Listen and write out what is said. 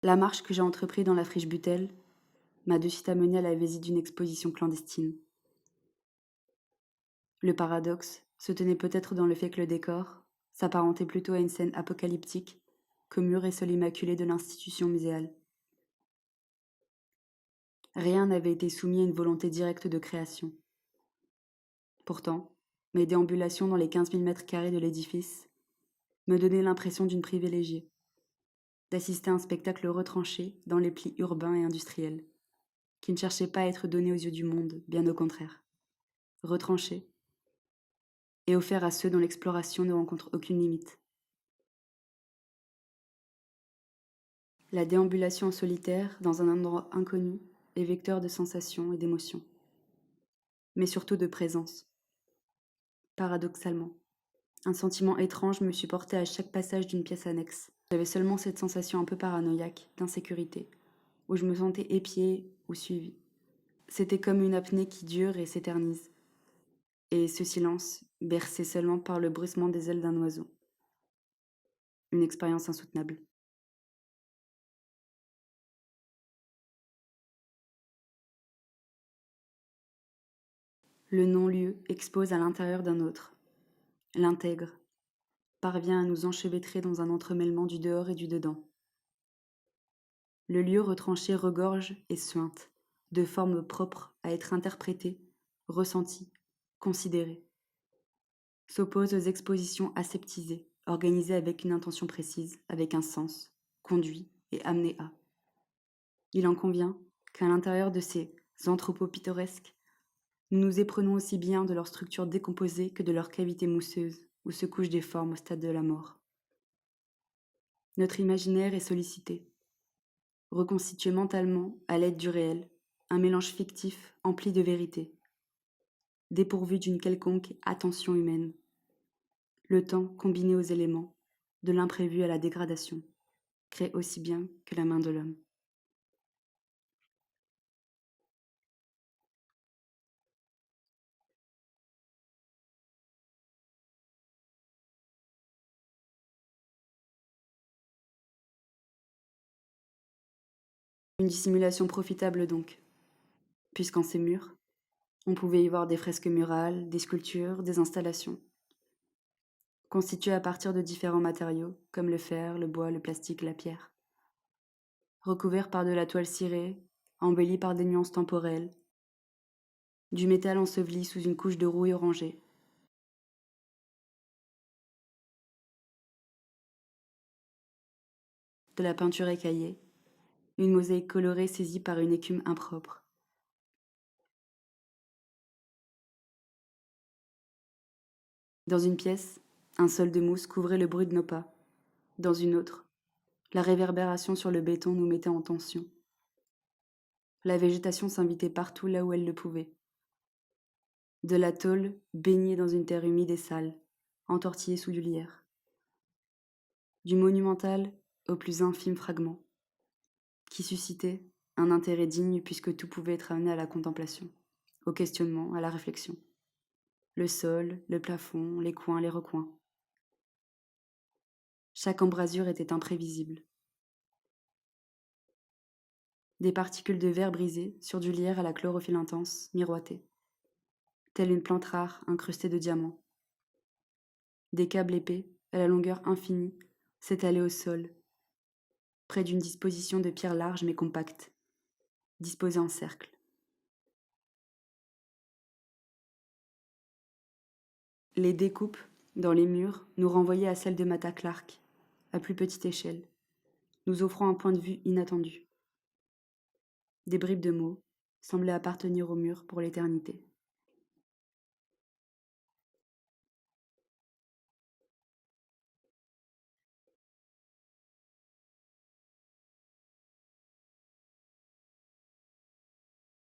La marche que j'ai entreprise dans la friche Butel m'a de suite amené à la visite d'une exposition clandestine. Le paradoxe se tenait peut-être dans le fait que le décor s'apparentait plutôt à une scène apocalyptique qu'au mur et sol immaculé de l'institution muséale. Rien n'avait été soumis à une volonté directe de création. Pourtant, mes déambulations dans les 15 000 mètres carrés de l'édifice me donnaient l'impression d'une privilégiée, d'assister à un spectacle retranché dans les plis urbains et industriels, qui ne cherchait pas à être donné aux yeux du monde, bien au contraire. Retranché et offert à ceux dont l'exploration ne rencontre aucune limite. La déambulation en solitaire dans un endroit inconnu est vecteur de sensations et d'émotions, mais surtout de présence. Paradoxalement, un sentiment étrange me supportait à chaque passage d'une pièce annexe. J'avais seulement cette sensation un peu paranoïaque d'insécurité, où je me sentais épiée ou suivie. C'était comme une apnée qui dure et s'éternise, et ce silence, bercé seulement par le bruissement des ailes d'un oiseau. Une expérience insoutenable. Le non-lieu expose à l'intérieur d'un autre, l'intègre, parvient à nous enchevêtrer dans un entremêlement du dehors et du dedans. Le lieu retranché regorge et suinte, de formes propres à être interprétées, ressenties, considérées. S'oppose aux expositions aseptisées, organisées avec une intention précise, avec un sens, conduit et amené à. Il en convient qu'à l'intérieur de ces entrepôts pittoresques, nous nous éprenons aussi bien de leur structure décomposée que de leur cavité mousseuse, où se couchent des formes au stade de la mort. Notre imaginaire est sollicité, reconstitué mentalement à l'aide du réel, un mélange fictif empli de vérité, dépourvu d'une quelconque attention humaine. Le temps combiné aux éléments, de l'imprévu à la dégradation, crée aussi bien que la main de l'homme. Une dissimulation profitable donc, puisqu'en ces murs, on pouvait y voir des fresques murales, des sculptures, des installations, constituées à partir de différents matériaux, comme le fer, le bois, le plastique, la pierre. Recouverts par de la toile cirée, embellis par des nuances temporelles, du métal enseveli sous une couche de rouille orangée. De la peinture écaillée, une mosaïque colorée saisie par une écume impropre. Dans une pièce, un sol de mousse couvrait le bruit de nos pas. Dans une autre, la réverbération sur le béton nous mettait en tension. La végétation s'invitait partout là où elle le pouvait. De la tôle baignée dans une terre humide et sale, entortillée sous du lierre. Du monumental au plus infime fragment, qui suscitait un intérêt digne puisque tout pouvait être amené à la contemplation, au questionnement, à la réflexion. Le sol, le plafond, les coins, les recoins. Chaque embrasure était imprévisible. Des particules de verre brisées sur du lierre à la chlorophylle intense miroitaient, telle une plante rare incrustée de diamants. Des câbles épais, à la longueur infinie, s'étalaient au sol, près d'une disposition de pierres larges mais compactes, disposées en cercle. Les découpes, dans les murs, nous renvoyaient à celles de Mata Clark, à plus petite échelle, nous offrant un point de vue inattendu. Des bribes de mots semblaient appartenir au mur pour l'éternité.